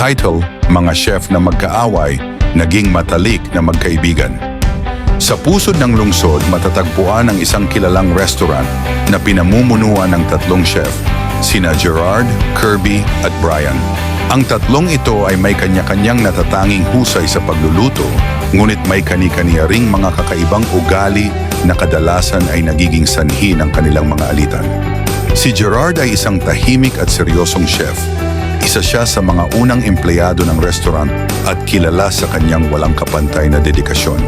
Title, Mga Chef na Magkaaway, Naging Matalik na Magkaibigan. Sa pusod ng lungsod, matatagpuan ang isang kilalang restaurant na pinamumunuan ng tatlong chef, sina Gerard, Kirby at Brian. Ang tatlong ito ay may kanya-kanyang natatanging husay sa pagluluto, ngunit may kani-kaniya ring mga kakaibang ugali na kadalasan ay nagiging sanhi ng kanilang mga alitan. Si Gerard ay isang tahimik at seryosong chef. Isa siya sa mga unang empleyado ng restaurant at kilala sa kanyang walang kapantay na dedikasyon.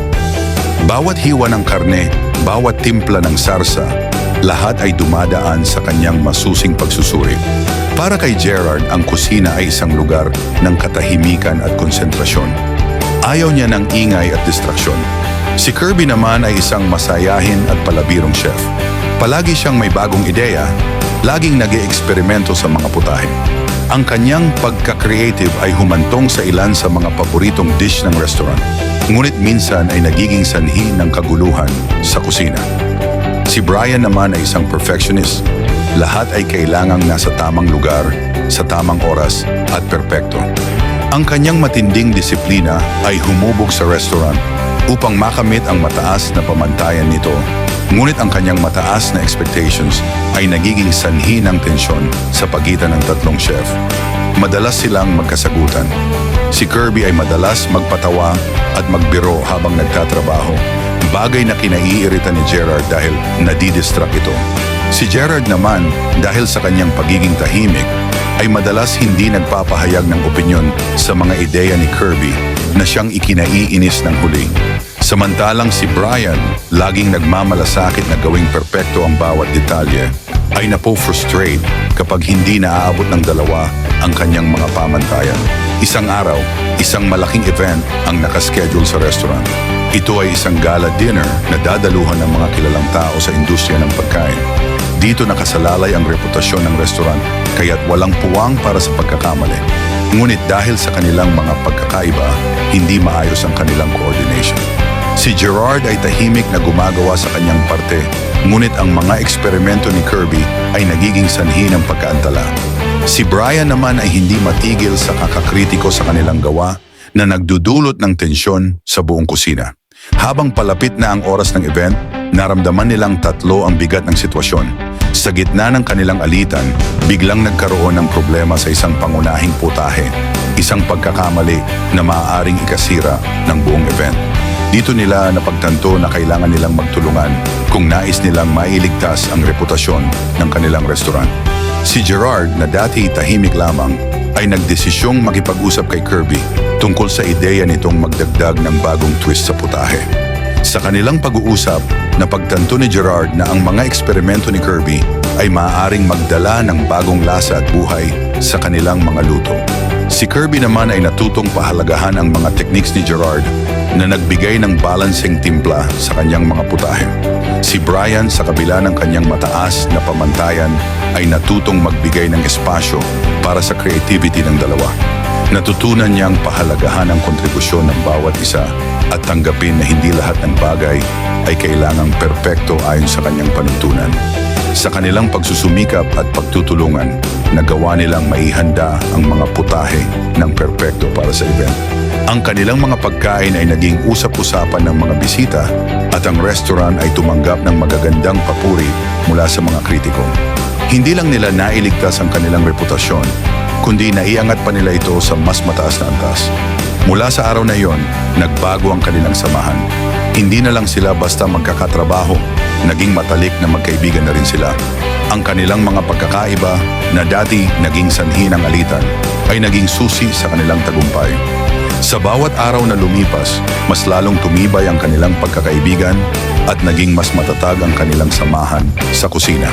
Bawat hiwa ng karne, bawat timpla ng sarsa, lahat ay dumadaan sa kanyang masusing pagsusuri. Para kay Gerard, ang kusina ay isang lugar ng katahimikan at konsentrasyon. Ayaw niya ng ingay at distraksyon. Si Kirby naman ay isang masayahin at palabirong chef. Palagi siyang may bagong ideya, laging nag-eeksperimento sa mga putahe. Ang kanyang pagka-creative ay humantong sa ilan sa mga paboritong dish ng restaurant, ngunit minsan ay nagiging sanhi ng kaguluhan sa kusina. Si Brian naman ay isang perfectionist. Lahat ay kailangang nasa tamang lugar, sa tamang oras at perpekto. Ang kanyang matinding disiplina ay humubog sa restaurant upang makamit ang mataas na pamantayan nito. Ngunit ang kanyang mataas na expectations ay nagiging sanhi ng tensyon sa pagitan ng tatlong chef. Madalas silang magkasagutan. Si Kirby ay madalas magpatawa at magbiro habang nagtatrabaho, bagay na kinaiirita ni Gerard dahil nadidistract ito. Si Gerard naman, dahil sa kanyang pagiging tahimik, ay madalas hindi nagpapahayag ng opinyon sa mga ideya ni Kirby na siyang ikinaiinis ng huli. Samantalang si Brian, laging nagmamalasakit na gawing perpekto ang bawat detalye, ay napo-frustrate kapag hindi naaabot ng dalawa ang kanyang mga pamantayan. Isang araw, isang malaking event ang nakaschedule sa restaurant. Ito ay isang gala dinner na dadaluhan ng mga kilalang tao sa industriya ng pagkain. Dito nakasalalay ang reputasyon ng restaurant, kaya't walang puwang para sa pagkakamali. Ngunit dahil sa kanilang mga pagkakaiba, hindi maayos ang kanilang coordination. Si Gerard ay tahimik na gumagawa sa kanyang parte, ngunit ang mga eksperimento ni Kirby ay nagiging sanhi ng pagkaantala. Si Brian naman ay hindi matigil sa kakakritiko sa kanilang gawa na nagdudulot ng tensyon sa buong kusina. Habang palapit na ang oras ng event, naramdaman nilang tatlo ang bigat ng sitwasyon. Sa gitna ng kanilang alitan, biglang nagkaroon ng problema sa isang pangunahing putahe, isang pagkakamali na maaaring ikasira ng buong event. Dito nila napagtanto na kailangan nilang magtulungan kung nais nilang mailigtas ang reputasyon ng kanilang restaurant. Si Gerard, na dati tahimik lamang, ay nagdesisyong makipag-usap kay Kirby tungkol sa ideya nitong magdagdag ng bagong twist sa putahe. Sa kanilang pag-uusap, napagtanto ni Gerard na ang mga eksperimento ni Kirby ay maaaring magdala ng bagong lasa at buhay sa kanilang mga luto. Si Kirby naman ay natutong pahalagahan ang mga techniques ni Gerard na nagbigay ng balancing timpla sa kanyang mga putahe. Si Brian, sa kabila ng kanyang mataas na pamantayan, ay natutong magbigay ng espasyo para sa creativity ng dalawa. Natutunan niyang pahalagahan ang kontribusyon ng bawat isa at tanggapin na hindi lahat ng bagay ay kailangang perpekto ayon sa kanyang panuntunan. Sa kanilang pagsusumikap at pagtutulungan, nagawa nilang maihanda ang mga putahe ng perpekto para sa event. Ang kanilang mga pagkain ay naging usap-usapan ng mga bisita at ang restaurant ay tumanggap ng magagandang papuri mula sa mga kritiko. Hindi lang nila nailigtas ang kanilang reputasyon, kundi naiangat pa nila ito sa mas mataas na antas. Mula sa araw na iyon, nagbago ang kanilang samahan. Hindi na lang sila basta magkakatrabaho, naging matalik na magkaibigan na rin sila. Ang kanilang mga pagkakaiba na dati naging sanhi ng alitan ay naging susi sa kanilang tagumpay. Sa bawat araw na lumipas, mas lalong tumibay ang kanilang pagkakaibigan at naging mas matatag ang kanilang samahan sa kusina.